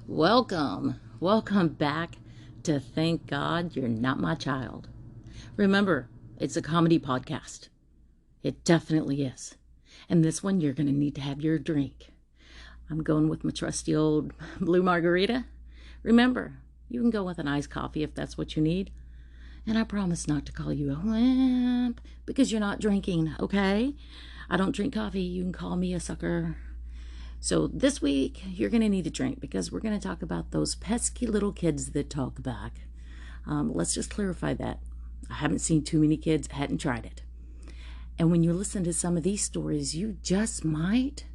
Welcome back to Thank God You're Not My Child. Remember, it's a comedy podcast. It definitely is. And this one, you're going to need to have your drink. I'm going with my trusty old blue margarita. Remember, you can go with an iced coffee if that's what you need. And I promise not to call you a wimp because you're not drinking, okay? I don't drink coffee. You can call me a sucker. So this week, you're going to need a drink because we're going to talk about those pesky little kids that talk back. Let's just clarify that. I haven't seen too many kids, hadn't tried it. And when you listen to some of these stories, you just might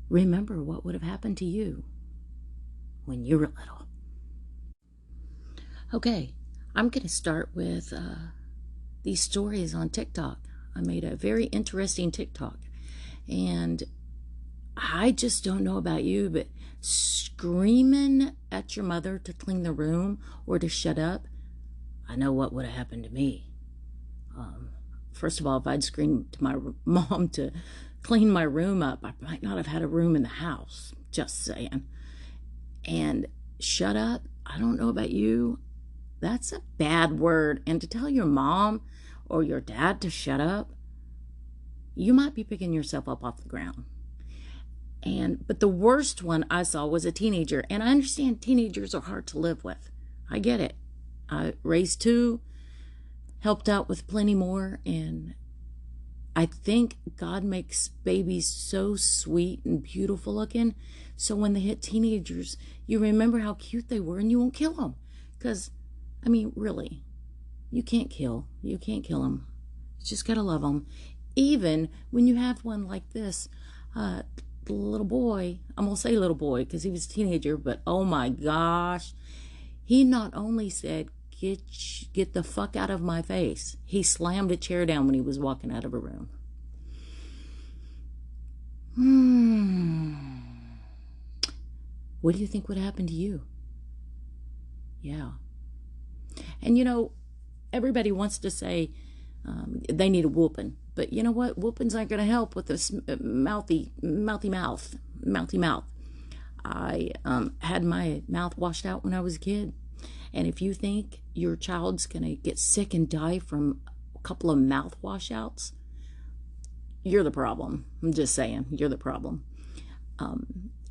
remember what would have happened to you when you were little. Okay, I'm going to start with these stories on TikTok. I made a very interesting TikTok. And I just don't know about you, but screaming at your mother to clean the room or to shut up, I know what would have happened to me. First of all, if I'd screamed to my mom to clean my room up, I might not have had a room in the house, just saying. And shut up, I don't know about you, that's a bad word. And to tell your mom or your dad to shut up, you might be picking yourself up off the ground. But the worst one I saw was a teenager. And I understand teenagers are hard to live with. I get it. I raised two, helped out with plenty more. And I think God makes babies so sweet and beautiful looking. So when they hit teenagers, you remember how cute they were and you won't kill them. Because, I mean, really, you can't kill. You can't kill them. You just got to love them. Even when you have one like this, little boy, I'm gonna say little boy because he was a teenager, but oh my gosh, he not only said get the fuck out of my face, he slammed a chair down when he was walking out of a room. What do you think would happen to you? Yeah. And you know, everybody wants to say they need a whooping. But you know what? Whoopings aren't going to help with this mouthy mouth. I had my mouth washed out when I was a kid. And if you think your child's going to get sick and die from a couple of mouth washouts, you're the problem. I'm just saying, you're the problem.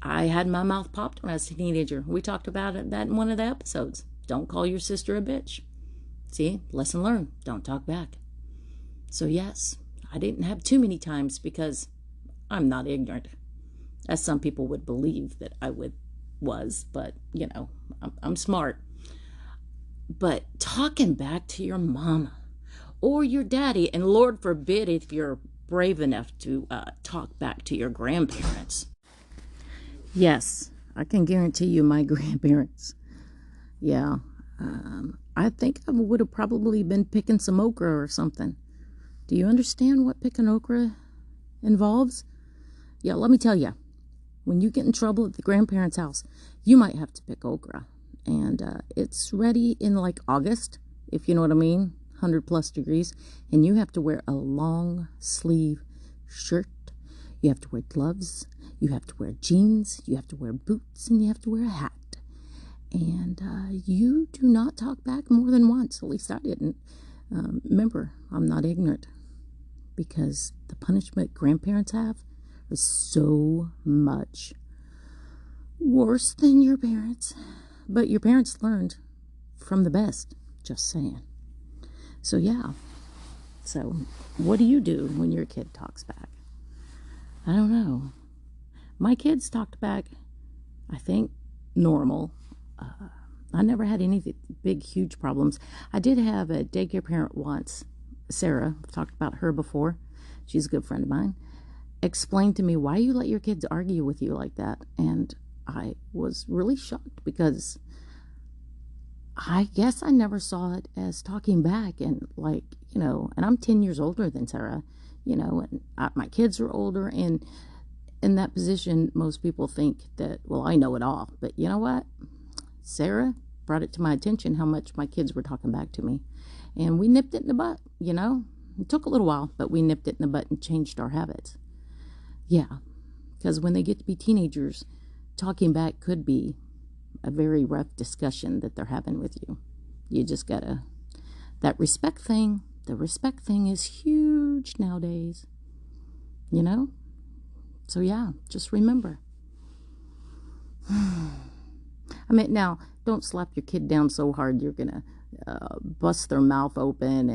I had my mouth popped when I was a teenager. We talked about that in one of the episodes. Don't call your sister a bitch. See, lesson learned. Don't talk back. So yes, I didn't have too many times because I'm not ignorant, as some people would believe that I was, but you know, I'm smart. But talking back to your mama or your daddy, and Lord forbid if you're brave enough to talk back to your grandparents. Yes, I can guarantee you my grandparents. Yeah, I think I would have probably been picking some okra or something. Do you understand what picking okra involves? Yeah, let me tell you. When you get in trouble at the grandparents' house, you might have to pick okra. And it's ready in like August, if you know what I mean, 100 plus degrees. And you have to wear a long sleeve shirt. You have to wear gloves. You have to wear jeans. You have to wear boots. And you have to wear a hat. And you do not talk back more than once. At least I didn't. Remember, I'm not ignorant. Because the punishment grandparents have is so much worse than your parents. But your parents learned from the best, just saying. So yeah. So what do you do when your kid talks back? I don't know. My kids talked back, I think, normal. I never had any big, huge problems. I did have a daycare parent once, Sarah, I've talked about her before. She's a good friend of mine. Explained to me why you let your kids argue with you like that. And I was really shocked because I guess I never saw it as talking back. And like, you know, and I'm 10 years older than Sarah, you know, and my kids are older. And in that position, most people think that, well, I know it all. But you know what? Sarah brought it to my attention how much my kids were talking back to me. And we nipped it in the butt, you know. It took a little while, but we nipped it in the butt and changed our habits. Yeah, because when they get to be teenagers, talking back could be a very rough discussion that they're having with you. You just gotta, that respect thing, the respect thing is huge nowadays, you know? So yeah, just remember. I mean, now, don't slap your kid down so hard you're gonna bust their mouth open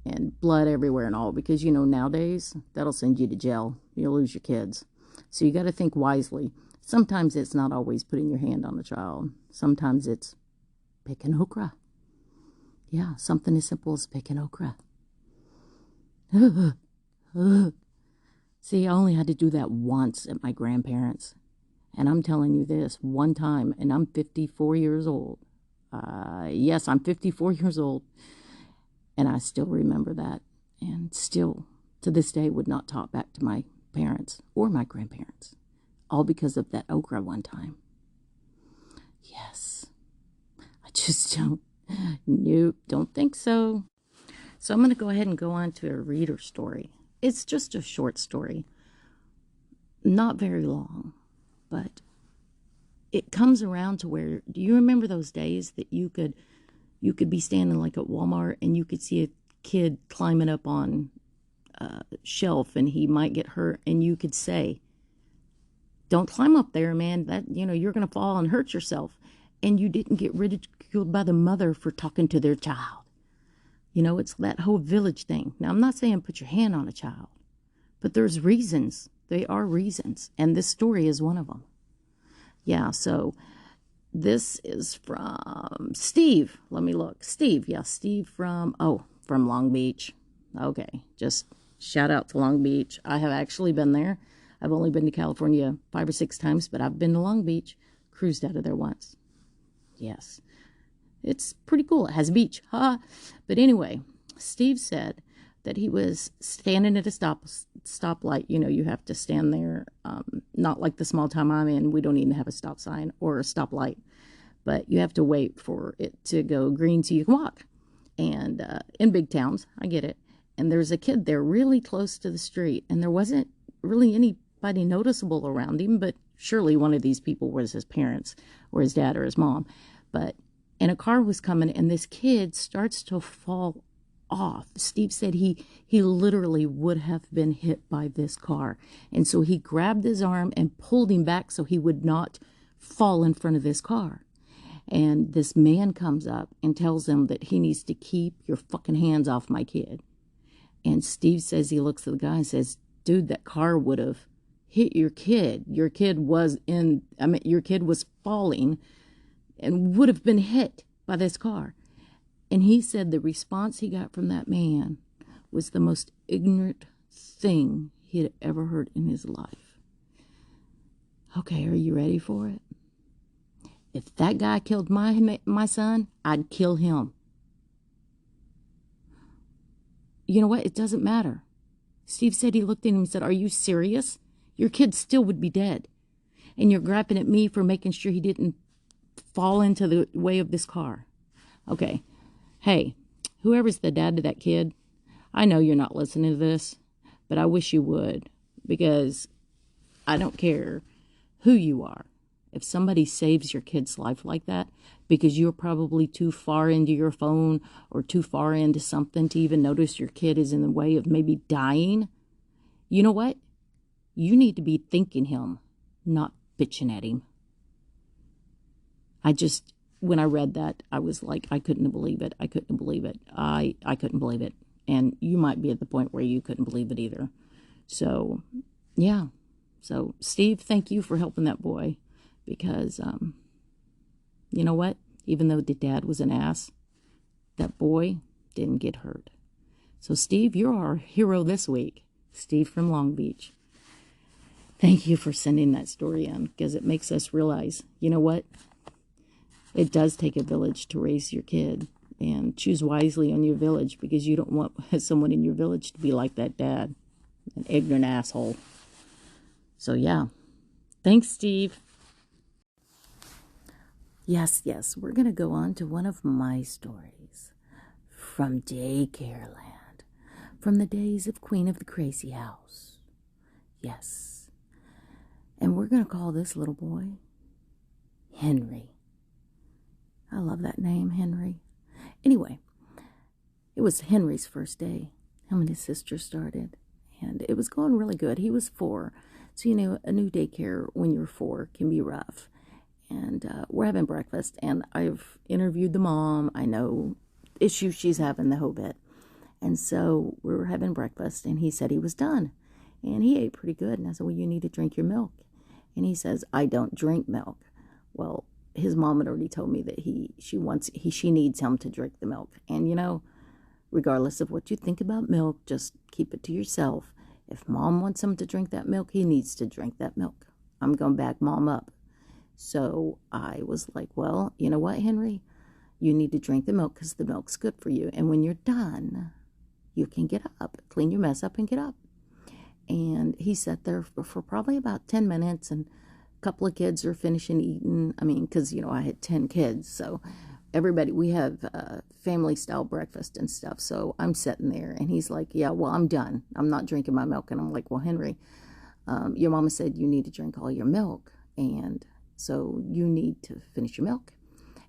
and blood everywhere and all, because, you know, nowadays, that'll send you to jail. You'll lose your kids. So you got to think wisely. Sometimes it's not always putting your hand on a child. Sometimes it's picking okra. Yeah, something as simple as picking okra. See, I only had to do that once at my grandparents'. And I'm telling you this, one time, and I'm 54 years old. Yes, I'm 54 years old. And I still remember that. And still, to this day, would not talk back to my parents or my grandparents. All because of that okra one time. Yes. I just don't. Nope, don't think so. So I'm going to go ahead and go on to a reader story. It's just a short story. Not very long. But it comes around to where, do you remember those days that you could be standing like at Walmart and you could see a kid climbing up on a shelf and he might get hurt, and you could say, don't climb up there, man, that, you know, you're going to fall and hurt yourself. And you didn't get ridiculed by the mother for talking to their child. You know, it's that whole village thing. Now, I'm not saying put your hand on a child, but there's reasons. They are reasons. And this story is one of them. Yeah, so this is from Steve. Let me look. Steve. Yeah, Steve from Long Beach. Okay, just shout out to Long Beach. I have actually been there. I've only been to California 5 or 6 times, but I've been to Long Beach. Cruised out of there once. Yes. It's pretty cool. It has a beach. Ha! But anyway, Steve said that he was standing at a stoplight. You know, you have to stand there. Not like the small town I'm in. We don't even have a stop sign or a stoplight. But you have to wait for it to go green so you can walk. And in big towns, I get it. And there's a kid there really close to the street. And there wasn't really anybody noticeable around him. But surely one of these people was his parents or his dad or his mom. And a car was coming, and this kid starts to fall off. Steve said he literally would have been hit by this car. And so he grabbed his arm and pulled him back so he would not fall in front of this car. And this man comes up and tells him that he needs to keep your fucking hands off my kid. And Steve says, he looks at the guy and says, dude, that car would have hit your kid. Your kid was falling and would have been hit by this car. And he said the response he got from that man was the most ignorant thing he had ever heard in his life. Okay, are you ready for it? If that guy killed my son, I'd kill him. You know what? It doesn't matter. Steve said, he looked at him and said, are you serious? Your kid still would be dead. And you're grabbing at me for making sure he didn't fall into the way of this car. Okay. Hey, whoever's the dad to that kid, I know you're not listening to this, but I wish you would, because I don't care who you are. If somebody saves your kid's life like that, because you're probably too far into your phone or too far into something to even notice your kid is in the way of maybe dying, you know what? You need to be thanking him, not bitching at him. When I read that, I was like, I couldn't believe it. I couldn't believe it. I couldn't believe it. And you might be at the point where you couldn't believe it either. So, yeah. So, Steve, thank you for helping that boy. Because, you know what? Even though the dad was an ass, that boy didn't get hurt. So, Steve, you're our hero this week. Steve from Long Beach. Thank you for sending that story in, because it makes us realize, you know what? It does take a village to raise your kid, and choose wisely on your village, because you don't want someone in your village to be like that dad, an ignorant asshole. So yeah, thanks, Steve. Yes, we're going to go on to one of my stories from Daycare Land, from the days of Queen of the Crazy House. Yes, and we're going to call this little boy Henry. I love that name, Henry. Anyway, it was Henry's first day. Him and his sister started, and it was going really good. He was 4. So, a new daycare when you're 4 can be rough. And we're having breakfast, and I've interviewed the mom. I know issues she's having, the whole bit. And so we were having breakfast, and he said he was done. And he ate pretty good. And I said, well, you need to drink your milk. And he says, I don't drink milk. Well, his mom had already told me that she needs him to drink the milk. And regardless of what you think about milk, just keep it to yourself. If mom wants him to drink that milk, he needs to drink that milk. I'm going to back mom up. So I was like, well, you know what, Henry? You need to drink the milk because the milk's good for you. And when you're done, you can get up, clean your mess up and get up. And he sat there for probably about 10 minutes, and a couple of kids are finishing eating. I mean, because, I had 10 kids. So we have family-style breakfast and stuff. So I'm sitting there, and he's like, yeah, well, I'm done. I'm not drinking my milk. And I'm like, well, Henry, your mama said you need to drink all your milk. And so you need to finish your milk.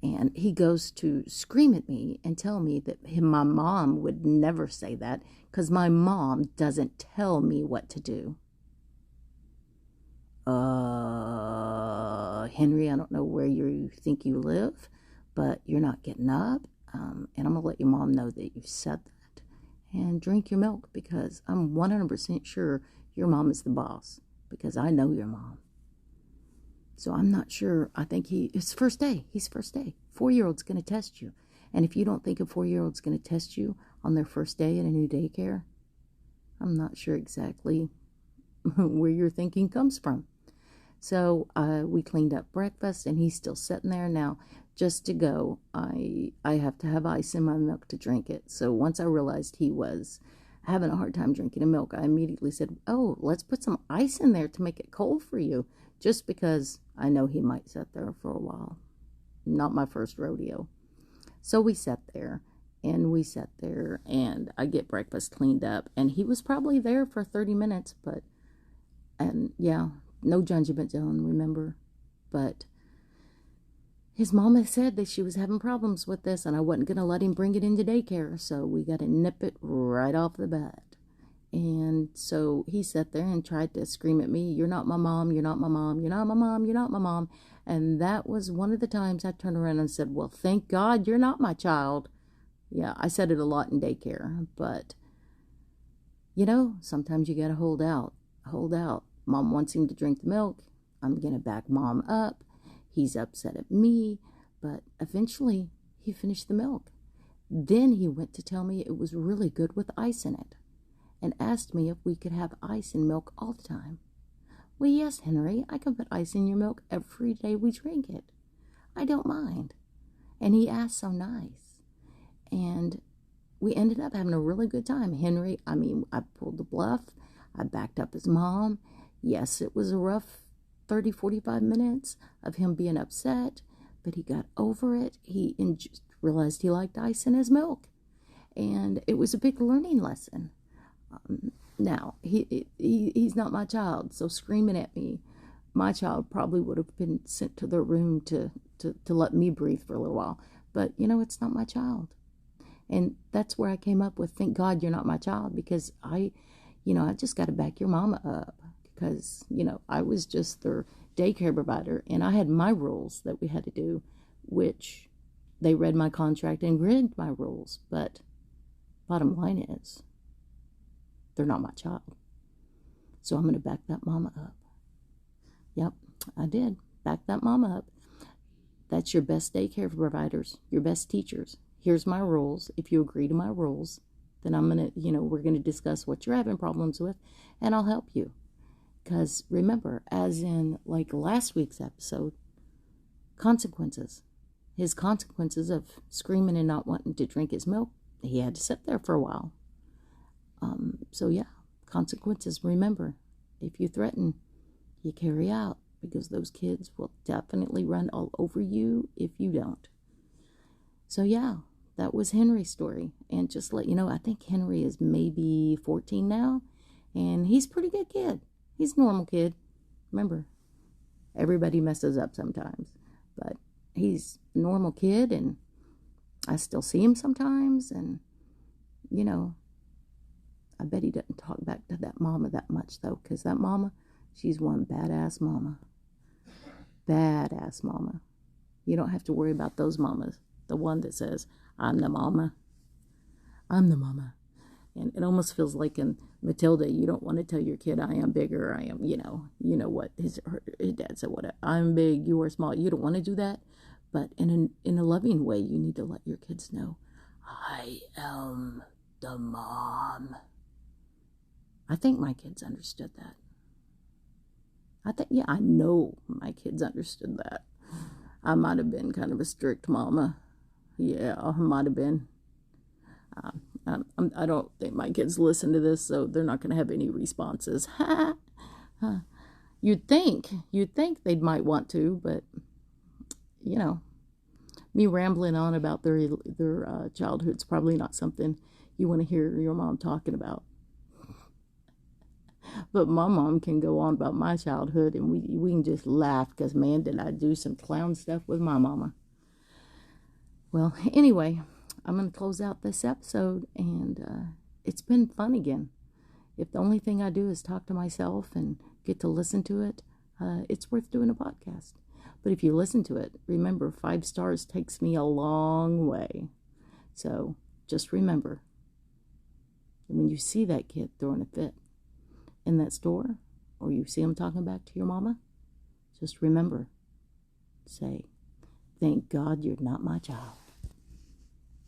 And he goes to scream at me and tell me that my mom would never say that because my mom doesn't tell me what to do. Henry, I don't know where you think you live, but you're not getting up. And I'm going to let your mom know that you said that. And drink your milk because I'm 100% sure your mom is the boss because I know your mom. So I'm not sure. I think it's first day. He's first day. 4-year-old's going to test you. And if you don't think a 4-year-old's going to test you on their first day at a new daycare, I'm not sure exactly where your thinking comes from. So we cleaned up breakfast, and he's still sitting there. Now, just to go, I have to have ice in my milk to drink it. So once I realized he was having a hard time drinking the milk, I immediately said, oh, let's put some ice in there to make it cold for you. Just because I know he might sit there for a while. Not my first rodeo. So we sat there, and I get breakfast cleaned up. And he was probably there for 30 minutes, no judgment zone, remember? But his mama said that she was having problems with this, and I wasn't going to let him bring it into daycare. So we got to nip it right off the bat. And so he sat there and tried to scream at me, you're not my mom, you're not my mom, you're not my mom, you're not my mom. And that was one of the times I turned around and said, well, thank God you're not my child. Yeah, I said it a lot in daycare, but, sometimes you got to hold out. Mom wants him to drink the milk. I'm going to back mom up. He's upset at me, but eventually he finished the milk. Then he went to tell me it was really good with ice in it, and asked me if we could have ice in milk all the time. Well, yes, Henry, I can put ice in your milk every day we drink it. I don't mind. And he asked so nice. And we ended up having a really good time. I pulled the bluff. I backed up his mom. Yes, it was a rough 30, 45 minutes of him being upset, but he got over it. He realized he liked ice in his milk. And it was a big learning lesson. Now, he's not my child, so screaming at me, my child probably would have been sent to their room to let me breathe for a little while. But, it's not my child. And that's where I came up with, thank God you're not my child, because I just got to back your mama up. Because, I was just their daycare provider, and I had my rules that we had to do, which they read my contract and read my rules. But bottom line is, they're not my child. So I'm going to back that mama up. Yep, I did. Back that mama up. That's your best daycare providers, your best teachers. Here's my rules. If you agree to my rules, then I'm going to, we're going to discuss what you're having problems with, and I'll help you. Because remember, as in like last week's episode, consequences. His consequences of screaming and not wanting to drink his milk, he had to sit there for a while. So yeah, consequences. Remember, if you threaten, you carry out, because those kids will definitely run all over you if you don't. So yeah, that was Henry's story. And just to let you know, I think Henry is maybe 14 now, and he's a pretty good kid. He's a normal kid. Remember, everybody messes up sometimes, but he's a normal kid, and I still see him sometimes, and, you know, I bet he doesn't talk back to that mama that much, though, because that mama, she's one badass mama. Badass mama. You don't have to worry about those mamas. The one that says, I'm the mama. I'm the mama. And it almost feels like in Matilda, you don't want to tell your kid, I am bigger, I am, you know what his dad said, what, I'm big, you are small. You don't want to do that. But in a loving way, you need to let your kids know, I am the mom. I think my kids understood that. I know my kids understood that. I might have been kind of a strict mama. Yeah, I might have been. I don't think my kids listen to this, so they're not going to have any responses. You'd think they might want to, but, you know, me rambling on about their childhood's probably not something you want to hear your mom talking about. But my mom can go on about my childhood, and we can just laugh, because, man, did I do some clown stuff with my mama. Well, anyway, I'm going to close out this episode, and it's been fun again. If the only thing I do is talk to myself and get to listen to it, it's worth doing a podcast. But if you listen to it, remember, 5 stars takes me a long way. So just remember, when you see that kid throwing a fit in that store, or you see him talking back to your mama, just remember, say, thank God you're not my child.